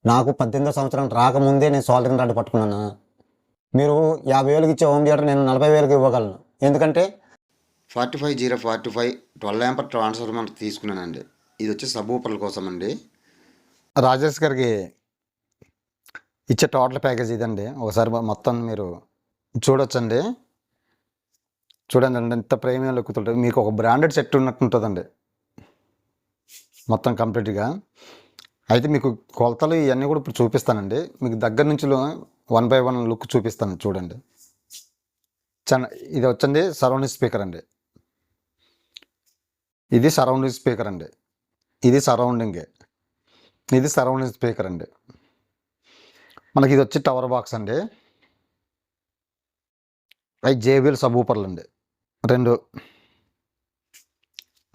నాకు 18వ సంవత్సరం రాకముందే నేను సోల్డరింగ్ రాడ్ పట్టుకున్నాను. మీరు 50,000కి ఇచ్చే హోమ్ థియేటర్ నేను 40,000కి ఇవ్వగలను. ఎందుకంటే 45045 12 యాంపర్ ట్రాన్స్ఫార్మర్ తీసుకున్నానండి. ఇది వచ్చి సబ్ ఊపర్ల కోసం అండి. రాజేష్ గారికి ఇచ్చే టోటల్ ప్యాకేజ్ ఇదండి. ఒకసారి మొత్తం మీరు చూడొచ్చండి. చూడండి అండి, ఎంత ప్రీమియం లుక్ ఉంటుంది. మీకు ఒక బ్రాండెడ్ సెట్ ఉన్నట్టు ఉంటుందండి మొత్తం కంప్లీట్గా. అయితే మీకు కొలతలు ఇవన్నీ కూడా ఇప్పుడు చూపిస్తానండి. మీకు దగ్గర నుంచి 1 by 1 లుక్ చూపిస్తాను చూడండి. ఇది వచ్చండి సరౌండింగ్ స్పీకర్ అండి. ఇది సరౌండింగ్ స్పీకర్ అండి. ఇది సరౌండింగే. ఇది సరౌండింగ్ స్పీకర్ అండి. మనకి ఇది వచ్చి టవర్ బాక్స్ అండి. అవి JBL సబ్ ఊపర్లు అండి 2.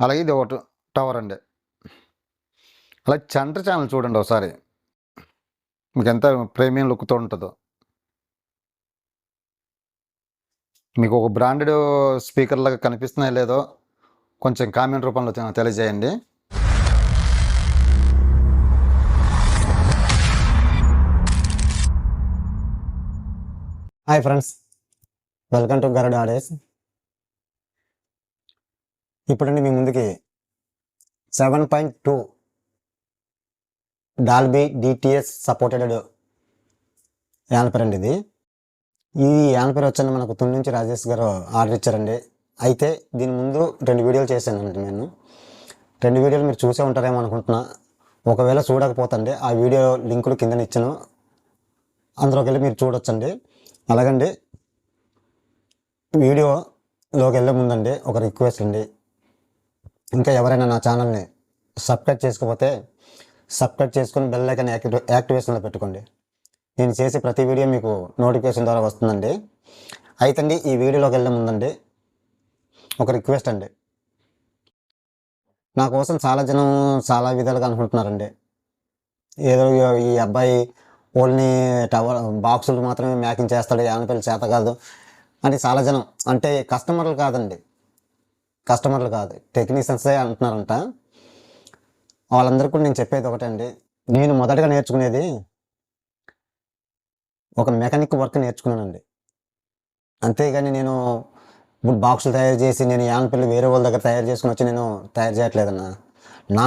అలాగే ఇది ఒకటి టవర్ అండి. అలాగే సెంటర్ ఛానల్ చూడండి ఒకసారి, మీకు ఎంత ప్రీమియం లుక్తో ఉంటుందో. మీకు ఒక బ్రాండెడ్ స్పీకర్ లాగా కనిపిస్తున్నాయో లేదో కొంచెం కామెంట్ రూపంలో తెలియజేయండి. Hi friends, welcome to Garuda audios. ఇప్పుడండి మీ ముందుకి 7.2 డాల్బీ DTS సపోర్టెడ్ యాంపర్ అండి. ఈ యాంపర్ వచ్చండి మనకు తుని నుంచి రాజేష్ గారు ఆర్డర్ ఇచ్చారండి. అయితే దీని ముందు 2 వీడియోలు చేశానండి. నేను 2 వీడియోలు మీరు చూసే ఉంటారేమో అనుకుంటున్నా. ఒకవేళ చూడకపోతండి ఆ వీడియో లింకులు కింద ఇచ్చాను, అందులోకి వెళ్ళి మీరు చూడొచ్చండి. అలాగండి వీడియోలోకి వెళ్ళే ముందండి ఒక రిక్వెస్ట్ అండి. ఇంకా ఎవరైనా నా ఛానల్ని సబ్స్క్రైబ్ చేసుకోకపోతే సబ్స్క్రైబ్ చేసుకుని బెల్ ఐకాన్ యాక్టివేషన్లో పెట్టుకోండి. నేను చేసే ప్రతి వీడియో మీకు నోటిఫికేషన్ ద్వారా వస్తుందండి. అయితే అండి ఈ వీడియోలోకి వెళ్ళే ముందండి ఒక రిక్వెస్ట్ అండి. నా కోసం చాలా జనం చాలా విధాలుగా అనుకుంటున్నారండి. ఏదో ఈ అబ్బాయి ఓన్లీ టవర్ బాక్సులు మాత్రమే మేకింగ్ చేస్తాడు, యానపల్లి చేత కాదు అని చాలా జనం, అంటే కస్టమర్లు కాదండి, కస్టమర్లు కాదు టెక్నీషియన్సే అంటున్నారంట. వాళ్ళందరికీ కూడా నేను చెప్పేది ఒకటే అండి. నేను మొదటగా నేర్చుకునేది ఒక మెకానిక్ వర్క్ నేర్చుకున్నానండి. అంతేగాని నేను ఇప్పుడు బాక్సులు తయారు చేసి నేను యానపల్లి వేరే వాళ్ళ దగ్గర తయారు చేసుకుని వచ్చి నేను తయారు చేయట్లేదన్నా. నా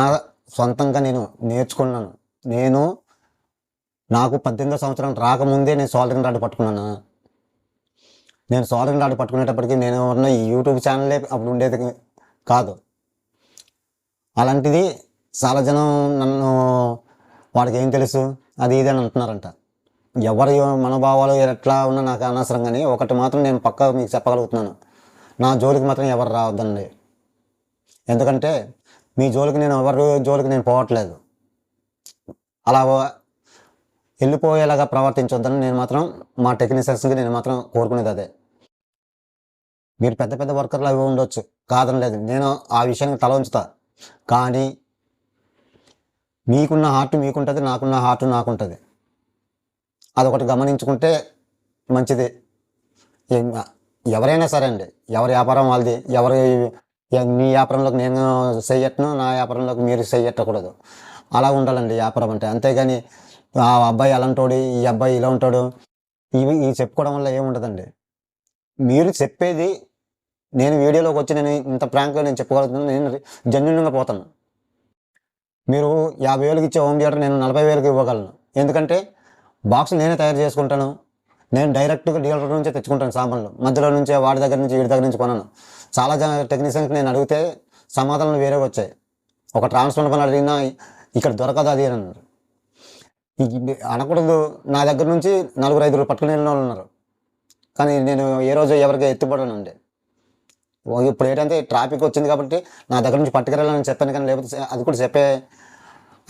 సొంతంగా నేను నేర్చుకున్నాను. నాకు 18వ సంవత్సరం రాకముందే నేను సోల్డరింగ్ రాడ్ పట్టుకున్నాను. నేను సోల్డరింగ్ రాడ్ పట్టుకునేటప్పటికి నేను ఉన్న ఈ యూట్యూబ్ ఛానలే అప్పుడు ఉండేది కాదు. అలాంటిది చాలా జనం నన్ను వాడికి ఏం తెలుసు అది ఇది అని అంటున్నారంట. ఎవరి మనోభావాలు ఎట్లా ఉన్నా నాకు అనవసరం, కానీ ఒకటి మాత్రం నేను పక్కా మీకు చెప్పగలుగుతున్నాను, నా జోలికి మాత్రం ఎవరు రావద్దండి. ఎందుకంటే మీ జోలికి నేను ఎవరి జోలికి నేను పోవట్లేదు. అలా వెళ్ళిపోయేలాగా ప్రవర్తించొద్దని నేను మాత్రం మా టెక్నీషియన్స్కి నేను మాత్రం కోరుకునేది అదే. మీరు పెద్ద పెద్ద వర్కర్లు అవి ఉండొచ్చు, కాదని లేదు, నేను ఆ విషయానికి తల ఉంచుతా. కానీ మీకున్న హార్ట్ మీకుంటుంది, నాకున్న హార్ట్ నాకుంటుంది. అదొకటి గమనించుకుంటే మంచిది. ఎవరైనా సరే అండి, ఎవరి వ్యాపారం వాళ్ళది. మీ వ్యాపారంలోకి నేను చెయ్యట్ను, నా వ్యాపారంలోకి మీరు చెయ్యట్టకూడదు. అలా ఉండాలండి వ్యాపారం అంటే. అంతేగాని ఆ అబ్బాయి అలాంటోడు, ఈ అబ్బాయి ఇలా ఉంటాడు, ఇవి చెప్పుకోవడం వల్ల ఏముండదండి. మీరు చెప్పేది నేను వీడియోలోకి వచ్చి నేను ఇంత ప్రాంక్గా నేను చెప్పగలుగుతున్నాను, నేను జెన్యున్గా పోతాను. మీరు 50,000కి ఇచ్చే హోమ్ థియేటర్ నేను 40,000కి ఇవ్వగలను. ఎందుకంటే బాక్సులు నేనే తయారు చేసుకుంటాను. నేను డైరెక్ట్గా డీలర్ నుంచే తెచ్చుకుంటాను సామాన్లు. మధ్యలో నుంచే వాడి దగ్గర నుంచి వీడి దగ్గర నుంచి కొనాను. చాలా టెక్నీషియన్స్కి నేను అడిగితే సమాధానాలు వేరే వచ్చాయి. ఒక ట్రాన్స్ఫర్ పని అడిగినా ఇక్కడ దొరకదు అది అని అన్నారు. అనకూడదు. నా దగ్గర నుంచి 4-5 పట్టుకునే వాళ్ళు ఉన్నారు, కానీ నేను ఏ రోజు ఎవరికి ఎత్తుపడనండి. ఇప్పుడు ఏంటంటే ట్రాఫిక్ వచ్చింది కాబట్టి నా దగ్గర నుంచి పట్టుకెళ్ళాలని చెప్పాను, కానీ లేకపోతే అది కూడా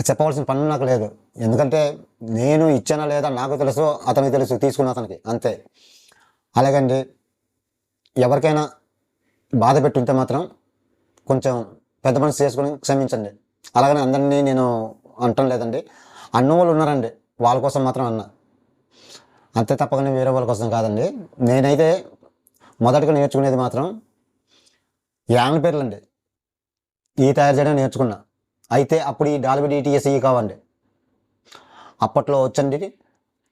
చెప్పవలసిన పని నాకు లేదు. ఎందుకంటే నేను ఇచ్చానా లేదా నాకు తెలుసు, అతనికి తెలుసు, తీసుకున్న అతనికి అంతే. అలాగండి ఎవరికైనా బాధ పెట్టుంటే మాత్రం కొంచెం పెద్ద మనసు చేసుకుని క్షమించండి. అలాగని అందరినీ నేను అంటం లేదండి. అన్న వాళ్ళు ఉన్నారండి, వాళ్ళ కోసం మాత్రం అన్న, అంతే తప్పకుండా వేరే వాళ్ళ కోసం కాదండి. నేనైతే మొదటగా నేర్చుకునేది మాత్రం యానపేర్లు అండి. ఈ తయారు చేయడం నేర్చుకున్నా. అయితే అప్పుడు ఈ డాల్బీ DTS కావండి. అప్పట్లో వచ్చండి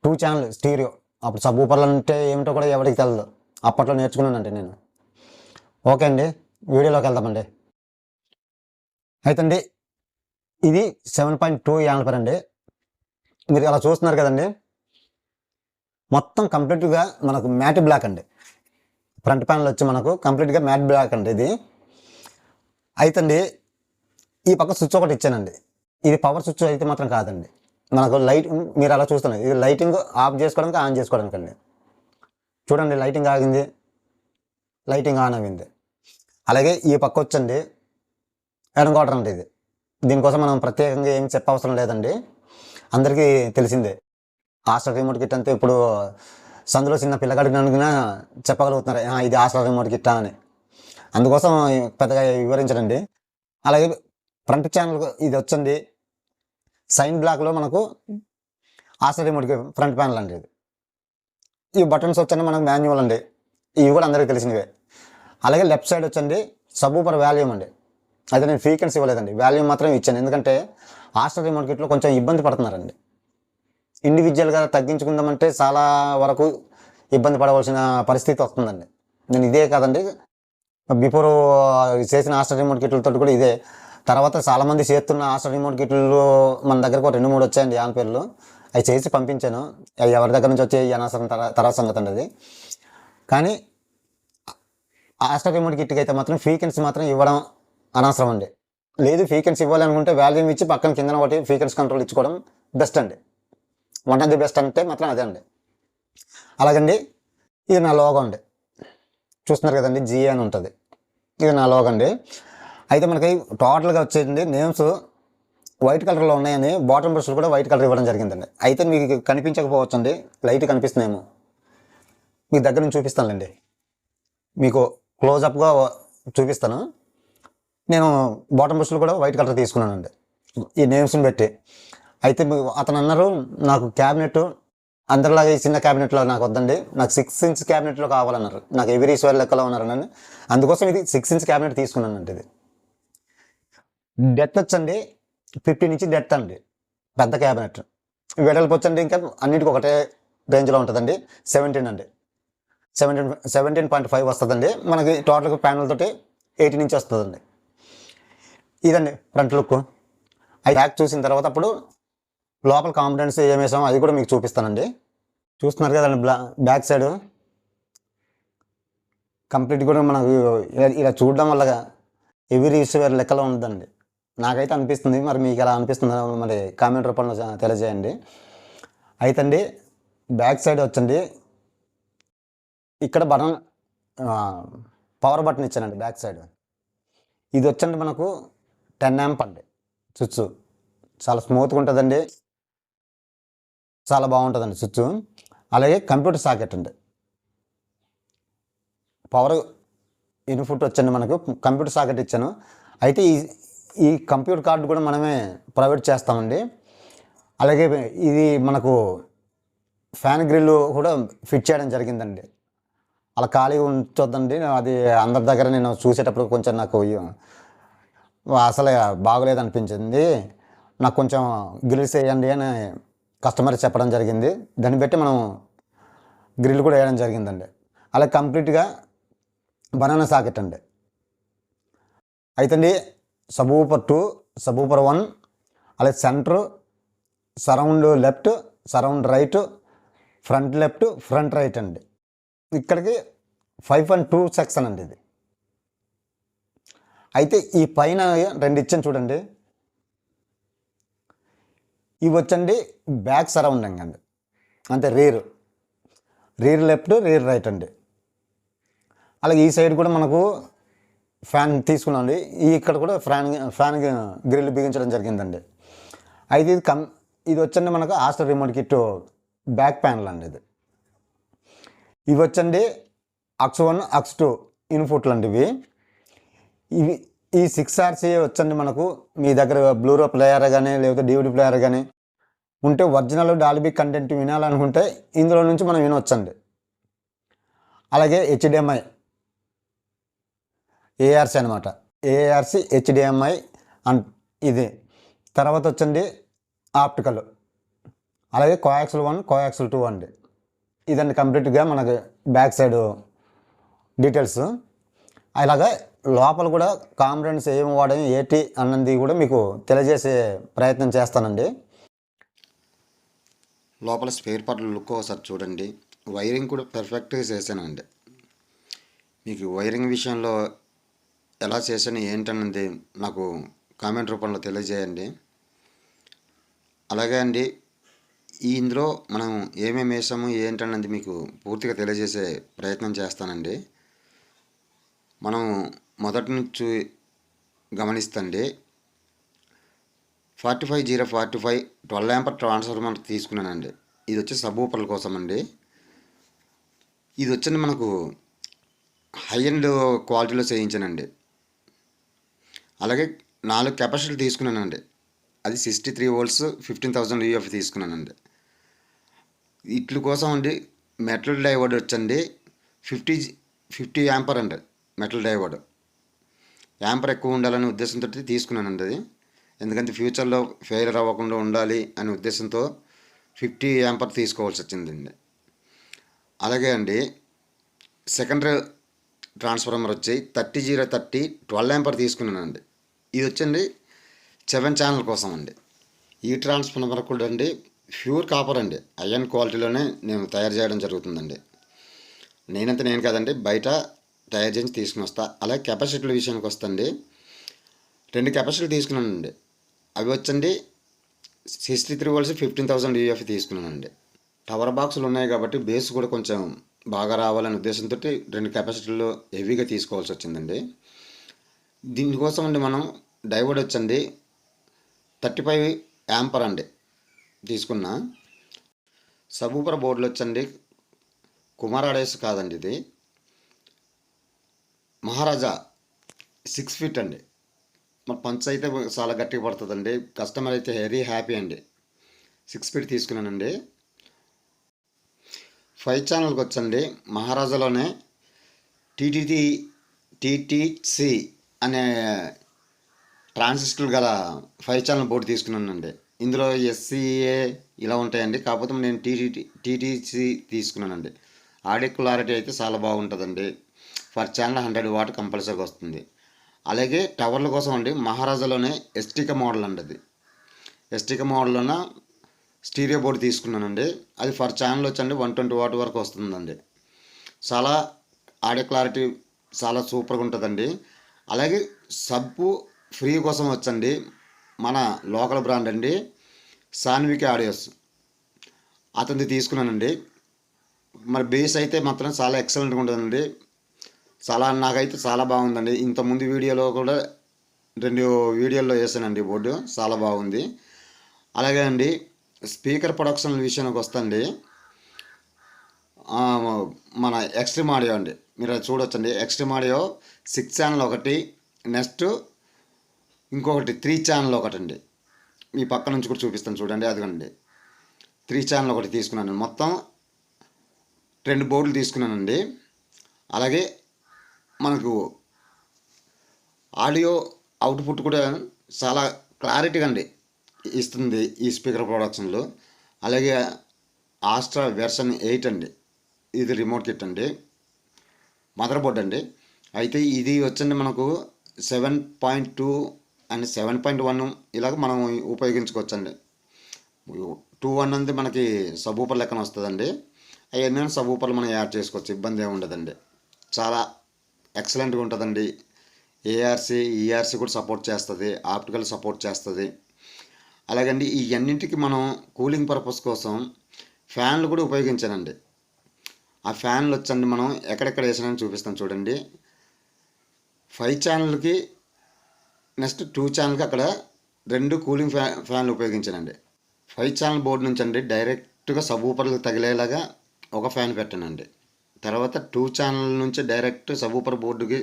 2 ఛానల్ స్టీరియో. అప్పుడు సబ్ ఊపర్లు అంటే ఏమిటో కూడా ఎవరికి తెలియదు. అప్పట్లో నేర్చుకున్నానండి నేను. ఓకే అండి, వీడియోలోకి వెళ్దామండి. అయితే అండి ఇది 7.2 యాంపర్ అండి. మీరు అలా చూస్తున్నారు కదండి, మొత్తం కంప్లీట్గా మనకు మ్యాట్ బ్లాక్ అండి. ఫ్రంట్ ప్యానల్ వచ్చి మనకు కంప్లీట్గా మ్యాట్ బ్లాక్ అండి ఇది. అయితే అండి ఈ పక్క స్విచ్ ఒకటి ఇచ్చానండి. ఇది పవర్ స్విచ్ అయితే మాత్రం కాదండి, మనకు లైట్ మీరు అలా చూస్తున్నారు. ఇది లైటింగ్ ఆఫ్ చేసుకోవడానికి, ఆన్ చేసుకోవడానికి అండి. చూడండి, లైటింగ్ ఆగింది, లైటింగ్ ఆన్ అయింది. అలాగే ఈ పక్క వచ్చండి ఎడం క్వార్టర్ అండి ఇది. దీనికోసం మనం ప్రత్యేకంగా ఏం చెప్పవసరం లేదండి, అందరికీ తెలిసిందే. హాస్టల్ రిమోట్ కిట్ అంతే ఇప్పుడు సందులో చిన్న పిల్లగాడికి అనుకున్నా చెప్పగలుగుతున్నారు, ఇది హాస్టల్ రిమోట్ కిట్టా అని. అందుకోసం పెద్దగా వివరించడండి. అలాగే ఫ్రంట్ ఛానల్ ఇది వచ్చండి సైన్ బ్లాక్లో మనకు హాస్టల్ రిమోట్కి ఫ్రంట్ ప్యానల్ అండి ఇది. ఈ బటన్స్ వచ్చండి మనకు మాన్యువల్ అండి, ఇవి కూడా అందరికీ తెలిసినవే. అలాగే లెఫ్ట్ సైడ్ వచ్చండి సబ్ ఊపర్ వాల్యూమ్ అండి. అయితే నేను ఫ్రీక్వెన్సీ ఇవ్వలేదండి, వాల్యూమ్ మాత్రం ఇచ్చాను. ఎందుకంటే హాస్టల్ రిమోట్ కిట్లో కొంచెం ఇబ్బంది పడుతున్నారండి. ఇండివిజువల్గా తగ్గించుకుందామంటే చాలా వరకు ఇబ్బంది పడవలసిన పరిస్థితి వస్తుందండి. నేను ఇదే కాదండి, బిఫోర్ చేసిన హాస్టల్ రిమోట్ కిట్లతో కూడా ఇదే. తర్వాత చాలామంది చేస్తున్న హాస్టల్ రిమోట్ కిట్లు మన దగ్గరకు 2-3 వచ్చాయండి ఆన్ పేర్లు. అవి చేసి పంపించాను. అవి ఎవరి దగ్గర నుంచి వచ్చే అనవసరం తర్వాత సంగతి అండి అది. కానీ హాస్టల్ రిమోట్ కిట్కి అయితే మాత్రం ఫ్రీక్వెన్సీ మాత్రం ఇవ్వడం అనవసరం అండి. లేదు ఫ్రీక్వెన్సీ ఇవ్వాలి అనుకుంటే వాల్యూమ్ ఇచ్చి పక్కన కింద ఒకటి ఫ్రీక్వెన్సీ కంట్రోల్ ఇచ్చుకోవడం బెస్ట్ అండి. వన్ ఆఫ్ ది బెస్ట్ అంటే మాత్రం అదే అండి. అలాగండి ఇది నా లోగో అండి, చూస్తున్నారు కదండి, జిఏ అని ఉంటుంది. ఇది నా లోగో అండి. అయితే మనకి టోటల్గా వచ్చేయండి నేమ్స్ వైట్ కలర్లో ఉన్నాయని బాటమ్ బ్రష్లు కూడా వైట్ కలర్ ఇవ్వడం జరిగిందండి. అయితే మీకు కనిపించకపోవచ్చు అండి, లైట్ కనిపిస్తున్నాయేమో, మీకు దగ్గర నుంచి చూపిస్తానులేండి. మీకు క్లోజప్గా చూపిస్తాను. నేను బాటమ్ బ్రష్లు కూడా వైట్ కలర్ తీసుకున్నానండి ఈ నేమ్స్ని పెట్టి. అయితే అతను అన్నారు నాకు క్యాబినెట్ అందరిలాగా ఈ చిన్న క్యాబినెట్లో నాకు వద్దండి, నాకు 6 ఇంచ్ క్యాబినెట్లో కావాలన్నారు. నాకు ఎవరీ స్క్వేర్ లెక్కలో ఉన్నారని, అందుకోసం ఇది 6 ఇంచ్ క్యాబినెట్ తీసుకున్నానండి. ఇది డెత్ వచ్చండి 15 ఇంచ్ డెత్ అండి, పెద్ద క్యాబినెట్. వెడల్పు వచ్చండి ఇంకా అన్నిటికీ ఒకటే రేంజ్లో ఉంటుందండి, 17 అండి, 17.5 వస్తుందండి మనకి. టోటల్గా ప్యానల్ తోటి 18 ఇంచ్ వస్తుందండి. ఇదండి ఫ్రంట్ లుక్. అది బ్యాక్ చూసిన తర్వాత అప్పుడు లోపల కాంపిడెన్స్ ఏం వేసామో అది కూడా మీకు చూపిస్తానండి. చూస్తున్నారు కదండి బ్యాక్ సైడ్ కంప్లీట్ కూడా మనకు ఇలా చూడడం వల్ల ఎవరీ స్క్వేర్ లెక్కలో ఉందండి, నాకైతే అనిపిస్తుంది. మరి మీకు ఎలా అనిపిస్తుందో మరి కామెంట్ రూపంలో తెలియజేయండి. అయితే అండి బ్యాక్ సైడ్ వచ్చండి ఇక్కడ బటన్ పవర్ బటన్ ఇచ్చానండి బ్యాక్ సైడ్. ఇది వచ్చండి మనకు 10 amp అండి స్విచ్. చాలా స్మూత్గా ఉంటుందండి, చాలా బాగుంటుందండి స్విచ్. అలాగే కంప్యూటర్ సాకెట్ అండి, పవర్ ఇన్పుట్ వచ్చండి మనకు కంప్యూటర్ సాకెట్ ఇచ్చాను. అయితే ఈ కంప్యూటర్ కార్డు కూడా మనమే ప్రొవైడ్ చేస్తామండి. అలాగే ఇది మనకు ఫ్యాన్ గ్రిల్ కూడా ఫిట్ చేయడం జరిగిందండి. అలా ఖాళీగా ఉంచొద్దండి, అది అందరి దగ్గర నేను చూసేటప్పుడు కొంచెం నాకు అసలు బాగోలేదు అనిపించింది. నాకు కొంచెం గ్రిల్స్ వేయండి అని కస్టమర్ చెప్పడం జరిగింది. దాన్ని బట్టి మనం గ్రిల్ కూడా వేయడం జరిగిందండి. అలా కంప్లీట్గా బనానా సాకెట్ అండి. అయితే అండి సబ్ ఊపర్ 2, సబ్ ఊపర్ 1, అలాగే centre, surround left, surround right, front left, front right అండి. ఇక్కడికి 5.2 సెక్షన్ అండి ఇది. అయితే ఈ పైన 2 ఇచ్చాను చూడండి, ఇవి వచ్చండి బ్యాక్ సరౌండింగ్ అండి, అంటే రీర్ లెఫ్ట్, రీర్ రైట్ అండి. అలాగే ఈ సైడ్ కూడా మనకు ఫ్యాన్ తీసుకున్నాండి. ఇక్కడ కూడా ఫ్యాన్ గ్రిల్ బిగించడం జరిగిందండి. అయితే ఇది వచ్చండి మనకు hostel remote kit back panel అండి. ఇవి వచ్చండి అక్స్ 1, అక్స్ 2 ఇన్పుట్లు అండి. ఇవి ఈ 6RC వచ్చండి మనకు మీ దగ్గర బ్లూరో ప్లేయర్ కానీ లేకపోతే DVD ప్లేయర్ కానీ ఉంటే ఒరిజినల్ డాల్బీ కంటెంట్ వినాలనుకుంటే ఇందులో నుంచి మనం వినవచ్చండి. అలాగే HDMI ARC అనమాట, ARC HDMI ఇది. తర్వాత వచ్చండి ఆప్టికల్ అలాగే కోయాక్సిల్ 1 కోయాక్సిల్ 2 అండి. ఇదండి కంప్లీట్గా మనకి బ్యాక్ సైడ్ డీటెయిల్స్. అలాగే లోపల కూడా కాంపోనెంట్స్ ఏమి వాడని ఏంటి అన్నది కూడా మీకు తెలియజేసే ప్రయత్నం చేస్తానండి. లోపల స్పేర్ పార్ట్ల లుక్ ఒకసారి చూడండి. వైరింగ్ కూడా పర్ఫెక్ట్గా చేశానండి. మీకు వైరింగ్ విషయంలో ఎలా చేశాను ఏంటన్నది నాకు కామెంట్ రూపంలో తెలియజేయండి. అలాగే అండి, ఇందులో మనం ఏమేమి వేసాము ఏంటన్నది మీకు పూర్తిగా తెలియజేసే ప్రయత్నం చేస్తానండి. మనం మొదటి నుంచి గమనిస్తండి 45045 12 యాంపర్ ట్రాన్స్ఫార్మర్ తీసుకున్నానండి. ఇది వచ్చి సబ్ ఊపర్ల కోసం అండి. ఇది వచ్చండి మనకు హై అండ్ క్వాలిటీలో చేయించానండి. అలాగే 4 కెపాసిటీలు తీసుకున్నానండి. అది 63 volts 15,000 UF తీసుకున్నానండి. ఇట్ల కోసం అండి మెటల్ డైవర్డ్ వచ్చండి 50 యాంపర్ అండి. మెటల్ డైవర్డ్ యాంపర్ ఎక్కువ ఉండాలనే ఉద్దేశంతో తీసుకున్నానండి అది. ఎందుకంటే ఫ్యూచర్లో ఫెయిల్యూర్ అవ్వకుండా ఉండాలి అనే ఉద్దేశంతో 50 యాంపర్ తీసుకోవాల్సి వచ్చిందండి. అలాగే అండి సెకండరీ ట్రాన్స్ఫార్మర్ వచ్చి 3030 12 యాంపర్ తీసుకున్నానండి. ఇది వచ్చండి 7 ఛానల్ కోసం అండి. ఈ ట్రాన్స్ఫార్మర్ కూడా అండి ప్యూర్ కాపర్ అండి, ఐరన్ క్వాలిటీలోనే నేను తయారు చేయడం జరుగుతుందండి. నేను కాదండి, బయట తయారు చేసి తీసుకుని వస్తా. అలాగే కెపాసిటీల విషయానికి వస్తుంది. 2 కెపాసిటీలు తీసుకున్నానండి. అవి వచ్చండి 63 volts 15,000 UF తీసుకున్నానండి. టవర్ బాక్సులు ఉన్నాయి కాబట్టి బేస్ కూడా కొంచెం బాగా రావాలనే ఉద్దేశంతో 2 కెపాసిటీలు హెవీగా తీసుకోవాల్సి వచ్చిందండి. దీనికోసం అండి మనం డైవర్డ్ వచ్చండి 35 యాంపర్ అండి తీసుకున్న. సబూపర్ బోర్డులు వచ్చండి కుమారాడేస్ కాదండి, ఇది మహారాజా 6 feet అండి. మరి పంచ్ అయితే చాలా గట్టిగా పడుతుందండి. కస్టమర్ అయితే వెరీ హ్యాపీ అండి. 6 feet తీసుకున్నానండి. 5 ఛానల్కి వచ్చండి మహారాజాలోనే టీటీసీ అనే ట్రాన్సిస్టర్ గల 5 ఛానల్ బోర్డు తీసుకున్నానండి. ఇందులో ఎస్సీఏ ఇలా ఉంటాయండి. కాకపోతే నేను టీటీసీ తీసుకున్నానండి. ఆడియో క్లారిటీ అయితే చాలా బాగుంటుందండి. ఫర్ ఛానల్ 100 watt కంపల్సరీగా వస్తుంది. అలాగే టవర్ల కోసం అండి మహారాజాలోనే ఎస్టిక మోడల్ అండి. అది ఎస్టిక మోడల్లోన స్టీరియో బోర్డు తీసుకున్నానండి. అది ఫర్ ఛానల్ వచ్చండి 120 watt వరకు వస్తుందండి. చాలా ఆడియో క్లారిటీ చాలా సూపర్గా ఉంటుందండి. అలాగే సబ్బు ఫ్రీ కోసం వచ్చండి మన లోకల్ బ్రాండ్ అండి సాన్విక్ ఆడియోస్, అతనిది తీసుకున్నానండి. మరి బేస్ అయితే మాత్రం చాలా ఎక్సలెంట్గా ఉంటుందండి. నాకైతే చాలా బాగుందండి. ఇంతకుముందు వీడియోలో కూడా 2 వీడియోల్లో వేసానండి బోర్డు, చాలా బాగుంది. అలాగే అండి స్పీకర్ ప్రొడక్షన్ విషయానికి వస్తుంది. మన ఎక్స్ట్రీమ్ ఆడియో అండి, మీరు అది చూడొచ్చండి. ఎక్స్ట్రీమ్ ఆడియో 6 ఛానల్ ఒకటి, నెక్స్ట్ ఇంకొకటి 3 ఛానల్ ఒకటండి. మీ పక్క నుంచి కూడా చూపిస్తాను చూడండి. అదిగండి 3 ఛానల్ ఒకటి తీసుకున్నాను. మొత్తం 2 బోర్డులు తీసుకున్నానండి. అలాగే మనకు ఆడియో అవుట్పుట్ కూడా చాలా క్లారిటీగా అండి ఇస్తుంది ఈ స్పీకర్ ప్రొడక్షన్లో. అలాగే ఆస్ట్రా వెర్షన్ 8 అండి, ఇది రిమోట్ కిట్ అండి, మదర్ బోర్డ్ అండి. అయితే ఇది వచ్చండి మనకు 7.2 అండ్ 7.1 ఇలాగ మనం ఉపయోగించుకోవచ్చండి. 2.1 అనేది మనకి సబ్ ఊపర్ లెక్కన వస్తుందండి. అవన్నీ సబ్ ఊపర్లు మనం యాడ్ చేసుకోవచ్చు, ఇబ్బంది ఏమి ఉండదండి. చాలా ఎక్సలెంట్గా ఉంటుందండి. ఏఆర్సీ ఈఆర్సీ కూడా సపోర్ట్ చేస్తుంది, ఆప్టికల్ సపోర్ట్ చేస్తుంది. అలాగండి ఈ అన్నింటికి మనం కూలింగ్ పర్పస్ కోసం ఫ్యాన్లు కూడా ఉపయోగించానండి. ఆ ఫ్యాన్లు వచ్చండి మనం ఎక్కడెక్కడ వేసానని చూపిస్తాను చూడండి. 5 ఛానల్కి నెక్స్ట్ 2 ఛానల్కి అక్కడ 2 కూలింగ్ ఫ్యాన్లు ఉపయోగించానండి. 5 ఛానల్ బోర్డు నుంచి అండి డైరెక్ట్గా సబ్ ఊపర్లకు తగిలేలాగా ఒక ఫ్యాన్ పెట్టానండి. తర్వాత 2 ఛానల్ నుంచి డైరెక్ట్ సబ్ ఊపర్ బోర్డుకి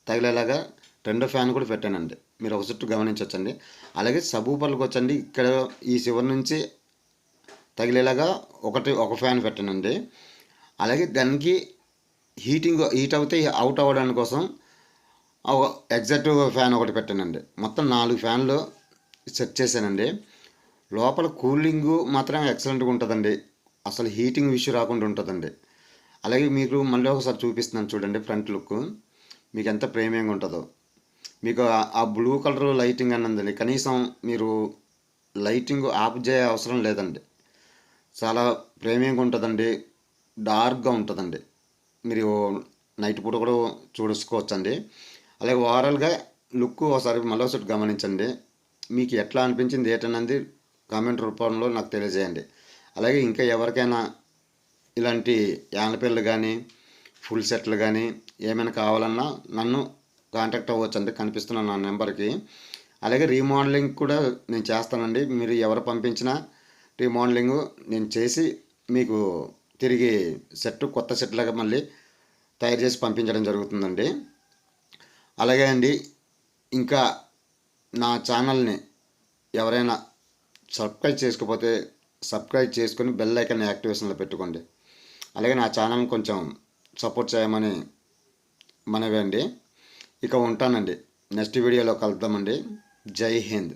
తగిలేలాగా 2వ ఫ్యాన్ కూడా పెట్టానండి. మీరు ఒక చుట్టూ గమనించవచ్చండి. అలాగే సబ్ ఊపర్లకు వచ్చండి ఇక్కడ ఈ చివరి నుంచి తగిలేలాగా ఒక ఫ్యాన్ పెట్టానండి. అలాగే దానికి హీట్ అవుతే అవుట్ అవ్వడానికి కోసం ఎగ్జాక్ట్ ఫ్యాన్ ఒకటి పెట్టానండి. మొత్తం 4 ఫ్యాన్లు సెట్ చేశానండి. లోపల కూలింగు మాత్రం ఎక్సలెంట్గా ఉంటుందండి. అసలు హీటింగ్ ఇష్యూ రాకుండా ఉంటుందండి. అలాగే మీకు మళ్ళీ ఒకసారి చూపిస్తున్నాను చూడండి ఫ్రంట్ లుక్. మీకు ఎంత ప్రీమియంగా ఉంటుందో. మీకు ఆ బ్లూ కలర్ లైటింగ్ అన్నదండి, కనీసం మీరు లైటింగ్ ఆఫ్ చేయ అవసరం లేదండి. చాలా ప్రీమియంగా ఉంటుందండి. డార్క్గా ఉంటుందండి. మీరు నైట్ పూట కూడా చూసుకోవచ్చండి. అలాగే ఓవరాల్గా లుక్ ఒకసారి మళ్ళీ ఒకసారి గమనించండి. మీకు ఎట్లా అనిపించింది ఏంటన్నది కామెంట్ రూపంలో నాకు తెలియజేయండి. అలాగే ఇంకా ఎవరికైనా ఇలాంటి యానపిల్లలు కానీ ఫుల్ సెట్లు కానీ ఏమైనా కావాలన్నా నన్ను కాంటాక్ట్ అవ్వచ్చండి, కనిపిస్తున్న నా నెంబర్కి. అలాగే రీమోడలింగ్ కూడా నేను చేస్తానండి. మీరు ఎవరు పంపించినా రీమోడలింగ్ నేను చేసి మీకు తిరిగి కొత్త సెట్లాగా మళ్ళీ తయారు చేసి పంపించడం జరుగుతుందండి. అలాగే అండి, ఇంకా నా ఛానల్ని ఎవరైనా సబ్స్క్రైబ్ చేసుకోకపోతే సబ్స్క్రైబ్ చేసుకొని బెల్ ఐకాన్ యాక్టివేషన్లో పెట్టుకోండి. అలాగే నా ఛానల్ని కొంచెం సపోర్ట్ చేయమని మనవి అండి. ఇక ఉంటానండి. నెక్స్ట్ వీడియోలో కలుద్దామండి. జై హింద్.